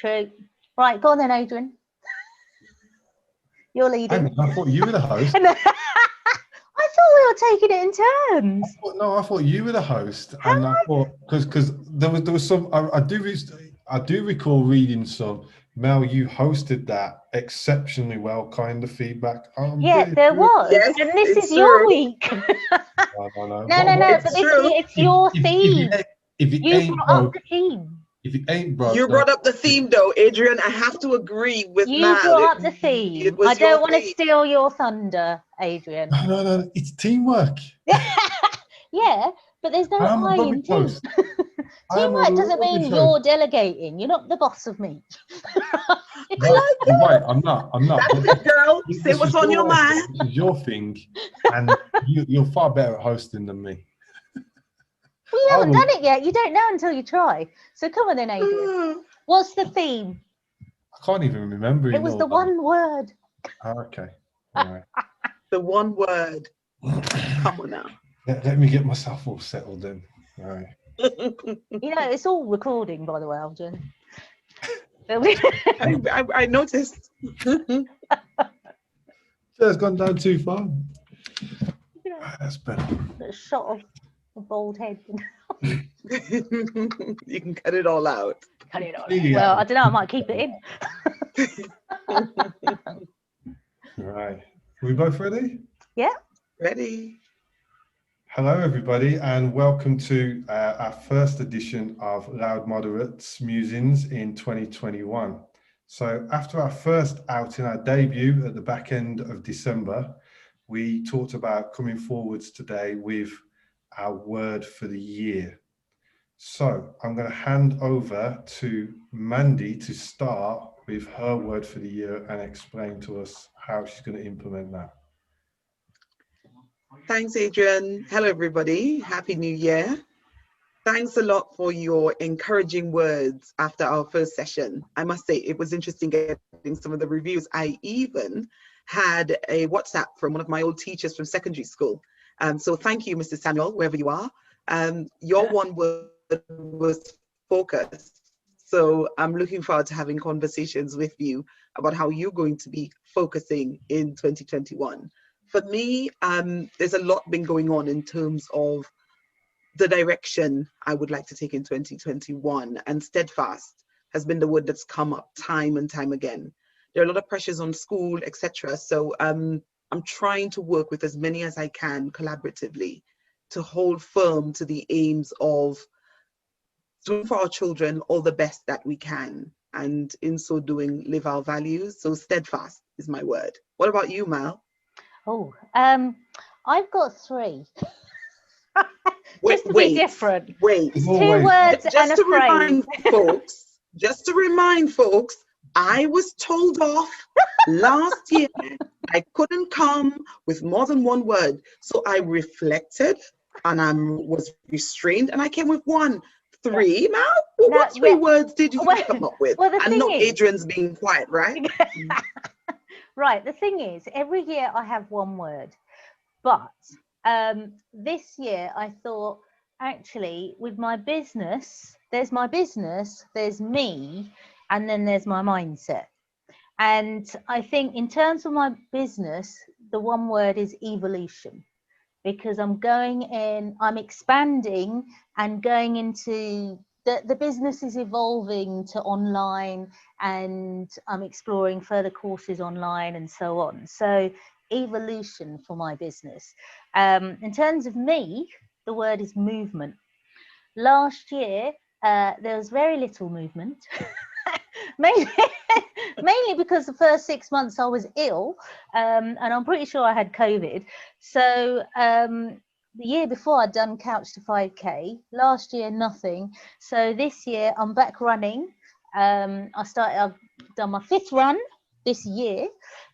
True. Right, go on then, Adrian. You're leading. I thought you were the host. I thought we were taking it in turns. I thought you were the host, and I thought because there was some. I do recall reading some. Mel, you hosted that exceptionally well, kind of feedback. Yeah, there was. Yes, and this is true. your week. No. No, It's but true. it's your theme. If it You ain't brought broke, up the theme. if it ain't broke, You brought up the theme, though, Adrian. I have to agree with You Mal. brought up the theme. It was I don't your want to theme. steal your thunder, Adrian. No, it's teamwork. Yeah, but there's no I'm a I in rubbish team. host. I'm a Teamwork doesn't mean rubbish you're host. delegating. You're not the boss of me. No, you're right. I'm not. That's it, girl. Say what's on your mind. This is your thing, and you're far better at hosting than me. Well, you haven't done it yet. You don't know until you try. So come on then, Adrian. What's the theme? I can't even remember. It was the one word. Oh, okay. All right. The one word. Come on now. Let me get myself all settled in. All right. You know, it's all recording, by the way, Alden. I noticed. It's gone down too far. That's better. A shot of a bald head. You can cut it all out. Cut it all out. Well, I don't know. I might keep it in. Right. Are we both ready? Yeah. Ready. Hello, everybody, and welcome to our first edition of Loud Moderate's Musings in 2021. So after our first outing, our debut at the back end of December, we talked about coming forwards today with our word for the year. So I'm going to hand over to Mandy to start with her word for the year and explain to us how she's going to implement that. Thanks, Adrian. Hello, everybody. Happy New Year. Thanks a lot for your encouraging words after our first session. I must say, it was interesting getting some of the reviews. I even had a WhatsApp from one of my old teachers from secondary school. So thank you, Mr. Samuel, wherever you are. Your one word was focus. So I'm looking forward to having conversations with you about how you're going to be focusing in 2021. For me, there's a lot been going on in terms of the direction I would like to take in 2021, and steadfast has been the word that's come up time and time again. There are a lot of pressures on school, etc. So I'm trying to work with as many as I can collaboratively to hold firm to the aims of doing for our children all the best that we can, and in so doing, live our values. So steadfast is my word. What about you, Mal? Oh, I've got three. Just to be different. Wait. It's 2 words and a phrase. Just to remind folks, I was told off last year I couldn't come with more than one word. So I reflected and I was restrained and I came with one. 3, Mal? Well, what 3 words did you come up with? Well, and not Adrian's being quiet, right? Right, the thing is, every year I have one word, but this year I thought, actually, with my business, there's me, and then there's my mindset. And I think in terms of my business, the one word is evolution, because I'm expanding and going into the business is evolving to online, and I'm exploring further courses online and so on. So evolution for my business. In terms of me, the word is movement. Last year, there was very little movement, mainly because the first 6 months I was ill, and I'm pretty sure I had COVID. So the year before I'd done Couch to 5K, last year nothing. So this year I'm back running. I've done my 5th run this year,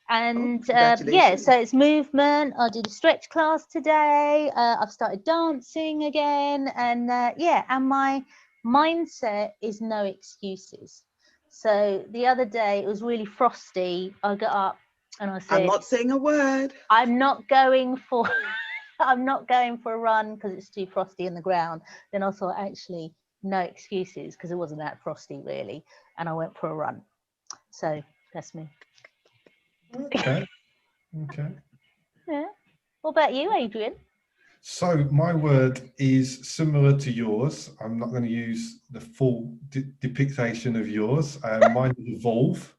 and yeah, so it's movement. I did a stretch class today. I've started dancing again, and and my mindset is no excuses. So the other day it was really frosty. I got up and I said, I'm not saying a word. I'm not going for a run because it's too frosty in the ground. Then I thought, actually, no excuses, because it wasn't that frosty really. and I went for a run. So that's me. Okay. Okay. Yeah. What about you, Adrian? So my word is similar to yours. I'm not going to use the full depiction of yours. Mine is evolve.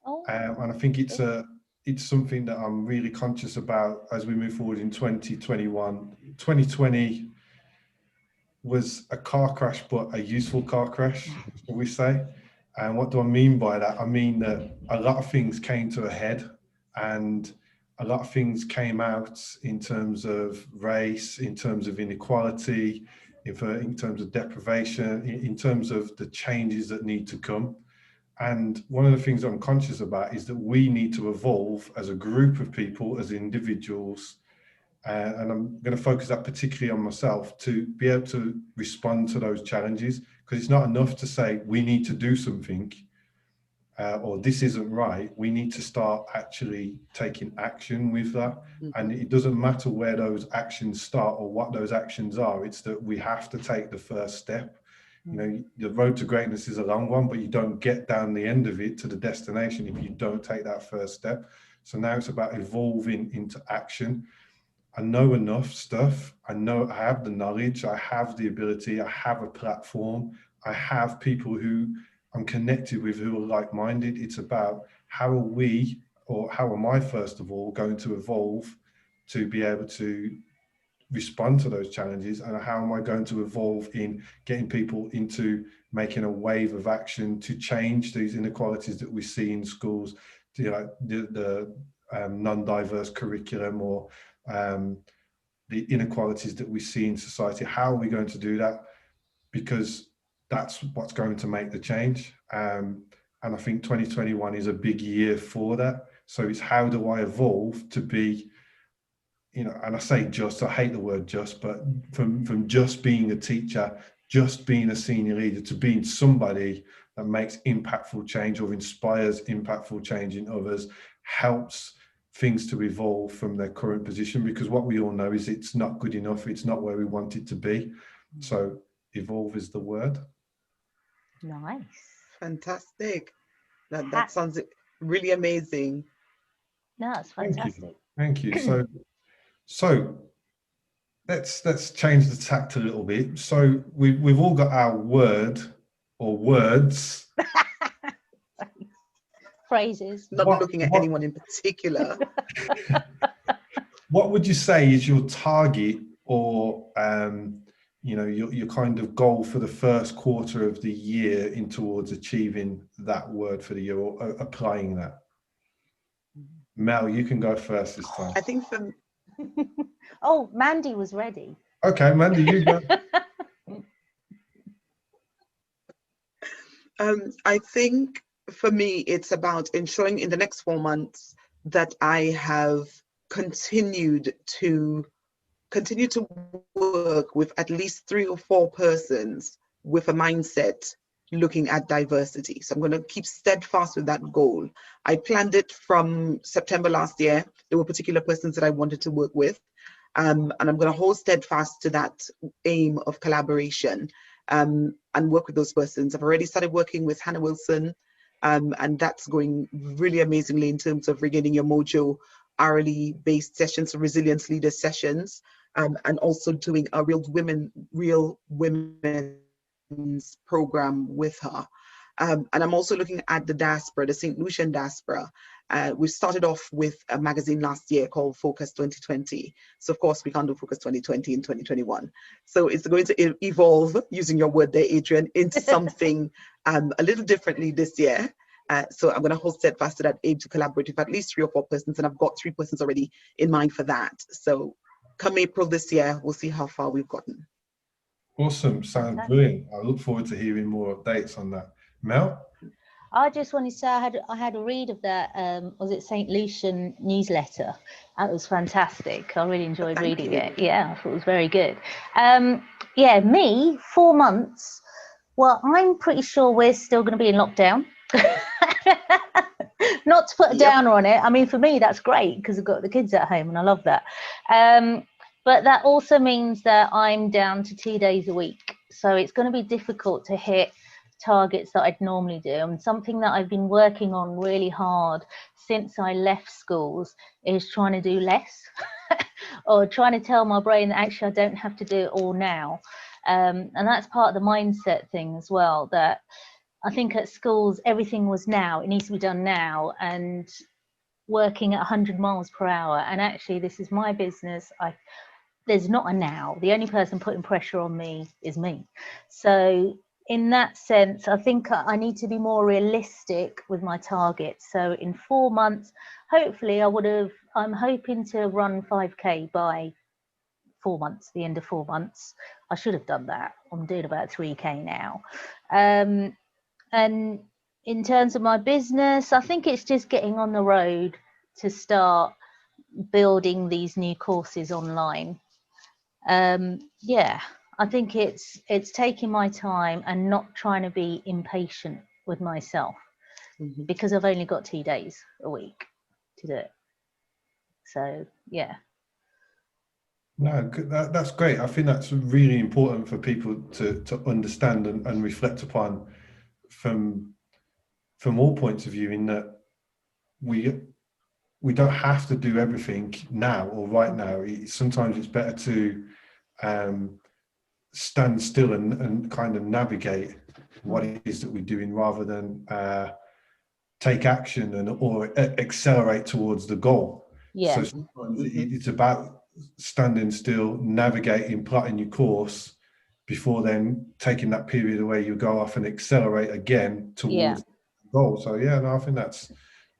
Oh, And I think it's something that I'm really conscious about as we move forward in 2021. 2020 was a car crash, but a useful car crash, shall we say. And what do I mean by that? I mean that a lot of things came to a head, and a lot of things came out in terms of race, in terms of inequality, in terms of deprivation, in terms of the changes that need to come. And one of the things I'm conscious about is that we need to evolve as a group of people, as individuals, and I'm going to focus that particularly on myself to be able to respond to those challenges, because it's not enough to say we need to do something or this isn't right. We need to start actually taking action with that. And it doesn't matter where those actions start or what those actions are. It's that we have to take the first step. You know, the road to greatness is a long one, but you don't get down the end of it to the destination if you don't take that first step. So now it's about evolving into action. I know enough stuff. I know I have the knowledge, I have the ability, I have a platform, I have people who I'm connected with who are like-minded. It's about how are we, or how am I first of all, going to evolve to be able to respond to those challenges, and how am I going to evolve in getting people into making a wave of action to change these inequalities that we see in schools, you know, the non-diverse curriculum, or the inequalities that we see in society. How are we going to do that? Because that's what's going to make the change. And I think 2021 is a big year for that. So it's how do I evolve to be, you know, and I say just, I hate the word just, but from just being a teacher, just being a senior leader, to being somebody that makes impactful change or inspires impactful change in others, helps things to evolve from their current position, because what we all know is it's not good enough. It's not where we want it to be. So evolve is the word. nice. Fantastic. That sounds really amazing. No, it's Thank you. fantastic. Thank you. So let's change the tact a little bit. So we've all got our word or words. Phrases. Not looking at anyone in particular. What would you say is your target, or you know, your kind of goal for the first quarter of the year in towards achieving that word for the year, or applying that? Mel, you can go first this time. I think for Oh, Mandy was ready. Okay, Mandy, you go. I think for me, it's about ensuring in the next 4 months that I have continued to work with at least 3 or 4 persons with a mindset looking at diversity. So I'm going to keep steadfast with that goal. I planned it from September last year. There were particular persons that I wanted to work with. And I'm going to hold steadfast to that aim of collaboration and work with those persons. I've already started working with Hannah Wilson, and that's going really amazingly in terms of regaining your mojo, hourly based sessions, resilience leader sessions, and also doing a real women's program with her. And I'm also looking at the diaspora, the St. Lucian diaspora. We started off with a magazine last year called Focus 2020. So of course we can't do Focus 2020 in 2021. So it's going to evolve, using your word there, Adrian, into something a little differently this year. So I'm going to hold steadfast to that aim to collaborate with at least 3 or 4 persons, and I've got 3 persons already in mind for that. So come April this year, we'll see how far we've gotten. Awesome, sounds brilliant. I look forward to hearing more updates on that. Mel? I just wanted to say I had a read of that, was it St. Lucian newsletter? That was fantastic. I really enjoyed reading it. Yeah, I thought it was very good. Yeah, me, 4 months. Well, I'm pretty sure we're still going to be in lockdown. Not to put a downer on it. I mean, for me, that's great because I've got the kids at home and I love that. But that also means that I'm down to 2 days a week. So it's going to be difficult to hit targets that I'd normally do. And something that I've been working on really hard since I left schools is trying to do less or trying to tell my brain that actually I don't have to do it all now. And that's part of the mindset thing as well, that I think at schools everything was now, it needs to be done now, and working at 100 miles per hour. And actually this is my business. There's not a now. The only person putting pressure on me is me. So in that sense, I think I need to be more realistic with my targets. So in 4 months, hopefully I'm hoping to run 5K by 4 months, the end of 4 months. I should have done that. I'm doing about 3K now. And in terms of my business, I think it's just getting on the road to start building these new courses online. Yeah, I think it's taking my time and not trying to be impatient with myself, because I've only got 2 days a week to do it. So yeah. No, that's great. I think that's really important for people to understand and reflect upon from all points of view, in that we don't have to do everything now or right now. Sometimes it's better to stand still and kind of navigate what it is that we're doing, rather than take action or accelerate towards the goal. Yeah. So sometimes it's about standing still, navigating, plotting your course, before then taking that period where you go off and accelerate again towards the goal. So yeah, no, I think that's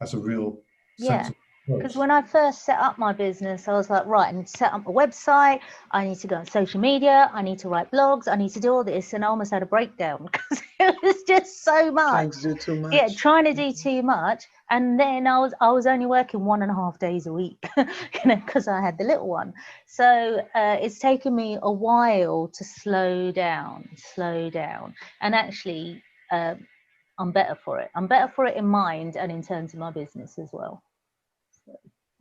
a real sensible approach. Because when I first set up my business, I was like, right, I need to set up a website, I need to go on social media, I need to write blogs, I need to do all this, and I almost had a breakdown because it was just so much. Trying to do too much. Yeah, trying to do too much. And then I was only working 1.5 days a week, because I had the little one. So it's taken me a while to slow down. And actually, I'm better for it. I'm better for it in mind and in terms of my business as well. So,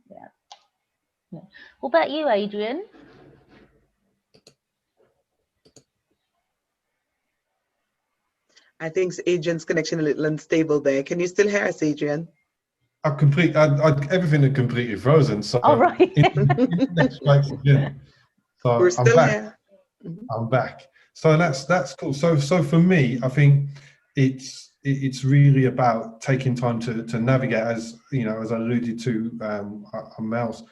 yeah. What about you, Adrian? I think Adrian's connection a little unstable there. Can you still hear us, Adrian? Everything had completely frozen. So right. So we're still here. I'm back. So that's cool. So for me, I think it's really about taking time to navigate, as you know, as I alluded to on Mel's,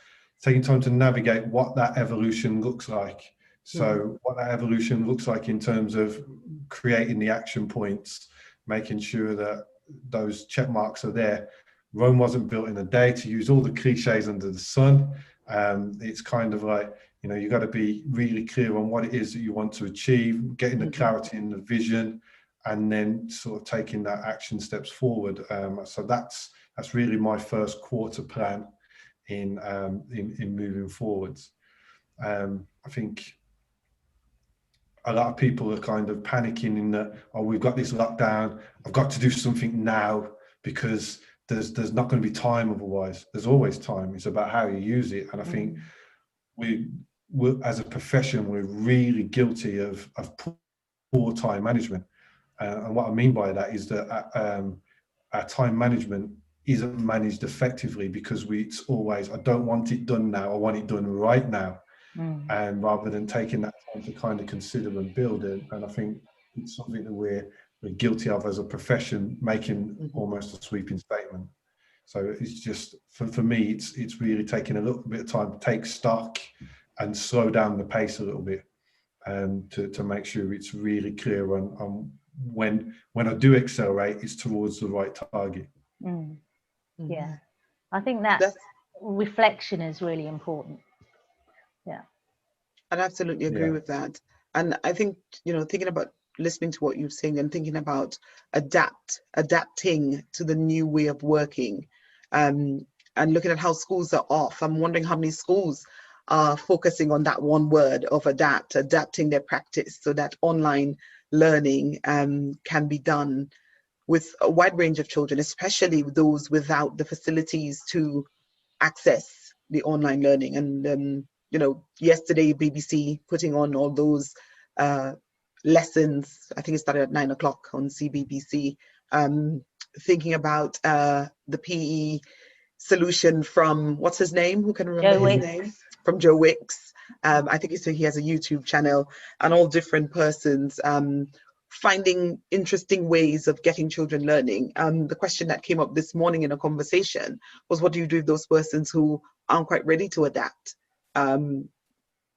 taking time to navigate what that evolution looks like. So what that evolution looks like in terms of creating the action points, making sure that those check marks are there. Rome wasn't built in a day, to use all the cliches under the sun. It's kind of like, you know, you got to be really clear on what it is that you want to achieve, getting the clarity and the vision, and then sort of taking that action steps forward. So that's really my first quarter plan in moving forwards. I think a lot of people are kind of panicking in that, oh, we've got this lockdown, I've got to do something now, because there's not going to be time otherwise. There's always time. It's about how you use it. And I think we as a profession, we're really guilty of poor time management. And what I mean by that is that our time management isn't managed effectively, because it's always, I don't want it done now, I want it done right now. And rather than taking that time to kind of consider and build it. And I think it's something that we're guilty of as a profession, making almost a sweeping statement. So it's just, for me, it's really taking a little bit of time to take stock and slow down the pace a little bit, to make sure it's really clear on when I do accelerate, it's towards the right target. Yeah, I think that reflection is really important. Yeah, I'd absolutely agree with that. And I think, you know, thinking about listening to what you're saying and thinking about adapting to the new way of working, and looking at how schools are off, I'm wondering how many schools are focusing on that one word of adapting their practice so that online learning can be done with a wide range of children, especially those without the facilities to access the online learning. And you know, yesterday BBC putting on all those lessons. I think it started at 9 o'clock on CBBC, thinking about the PE solution from, what's his name? Who can remember Joe his Wicks. name? From Joe Wicks. I think he has a YouTube channel, and all different persons finding interesting ways of getting children learning. The question that came up this morning in a conversation was, what do you do with those persons who aren't quite ready to adapt?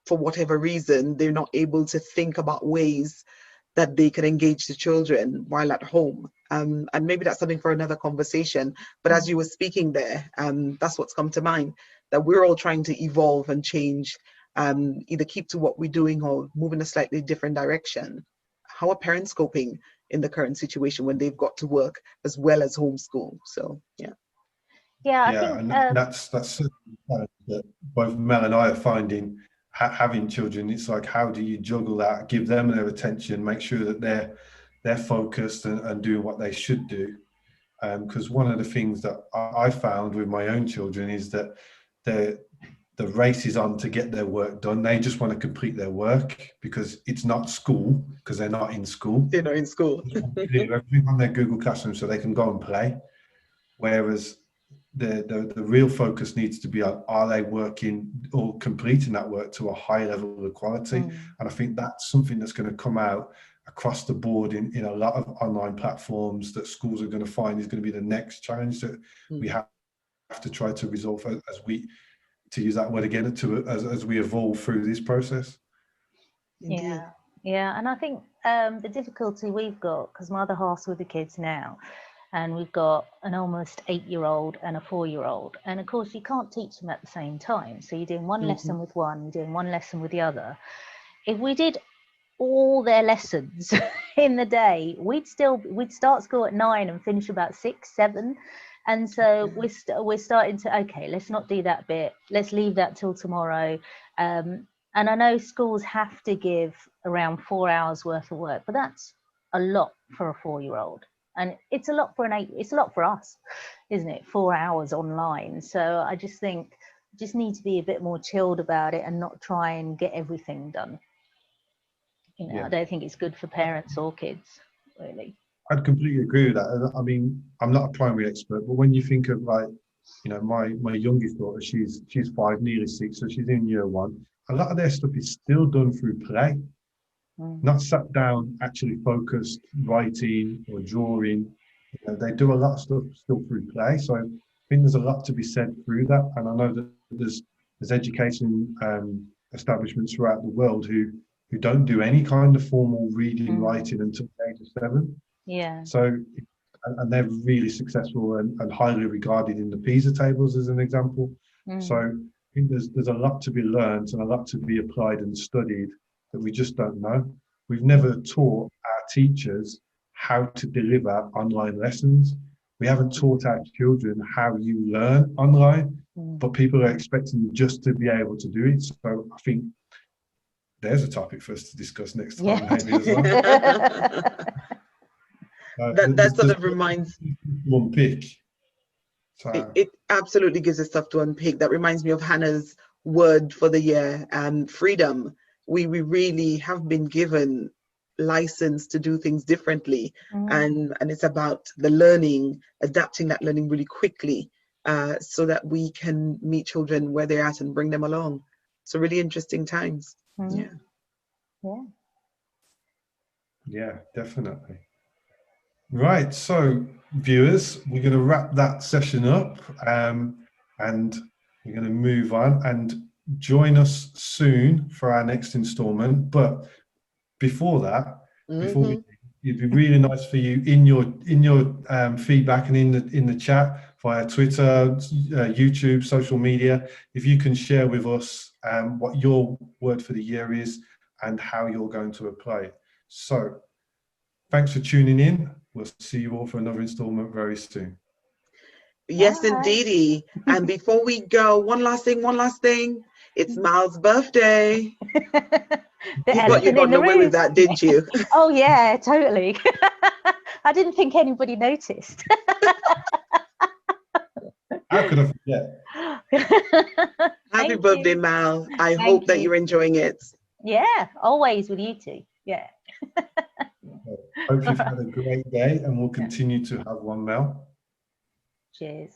For whatever reason, they're not able to think about ways that they can engage the children while at home. And maybe that's something for another conversation. But as you were speaking there, that's what's come to mind, that we're all trying to evolve and change, either keep to what we're doing or move in a slightly different direction. How are parents coping in the current situation when they've got to work as well as homeschool? So, yeah. Yeah, I Yeah, think and that's certainly a challenge that both Mel and I are finding. Having children, it's like, how do you juggle that, give them their attention, make sure that they're focused and doing what they should do? Because one of the things that I found with my own children is that the race is on to get their work done. They just want to complete their work because it's not school, because they're not in school. They're not in school. They want to do everything on their Google Classroom so they can go and play. Whereas the real focus needs to be on, are they working or completing that work to a high level of quality? And I think that's something that's going to come out across the board in a lot of online platforms that schools are going to find is going to be the next challenge that we have to try to resolve as we, to use that word again, as we evolve through this process. Indeed. Yeah, and I think the difficulty we've got, because my other half's with the kids now, and we've got an almost 8-year-old and a 4-year-old, and of course you can't teach them at the same time, so you're doing one lesson with one, you're doing one lesson with the other. If we did all their lessons in the day, we'd start school at 9 and finish about 6, 7, and so we're starting to, okay, let's not do that bit, let's leave that till tomorrow. And I know schools have to give around 4 hours worth of work, but that's a lot for a 4-year-old. And it's a lot for it's a lot for us, isn't it? 4 hours online. So I just think just need to be a bit more chilled about it and not try and get everything done. You know, I don't think it's good for parents or kids, really. I'd completely agree with that. I mean, I'm not a primary expert, but when you think of, like, you know, my youngest daughter, she's 5, nearly 6, so she's in year 1. A lot of their stuff is still done through play. Not sat down, actually focused, writing or drawing. You know, they do a lot of stuff still through play. So I think there's a lot to be said through that. And I know that there's education establishments throughout the world who don't do any kind of formal reading, writing until the age of 7. Yeah. So, and they're really successful and highly regarded in the PISA tables, as an example. So I think there's a lot to be learned and a lot to be applied and studied that we just don't know. We've never taught our teachers how to deliver online lessons. We haven't taught our children how you learn online, but people are expecting you just to be able to do it. So I think there's a topic for us to discuss next time, maybe, as well. That sort of reminds one pick. So it absolutely gives us stuff to unpick. That reminds me of Hannah's word for the year, freedom. We really have been given license to do things differently, and it's about the learning, adapting that learning really quickly, so that we can meet children where they're at and bring them along. So really interesting times. Yeah, definitely. Right, so viewers, we're going to wrap that session up, and we're going to move on and join us soon for our next installment. But before that, it'd be really nice for you in your feedback and in the chat via Twitter, YouTube, social media, if you can share with us what your word for the year is and how you're going to apply it. So thanks for tuning in. We'll see you all for another installment very soon. Yes, indeedy. And before we go, one last thing. It's Mal's birthday. You got nowhere with that, didn't you? Oh yeah, totally. I didn't think anybody noticed. How could I forget? Happy birthday, Mal. I hope that you're enjoying it. Yeah, always with you two. Yeah. Hope you've had a great day, and we'll continue to have one, Mel. Cheers.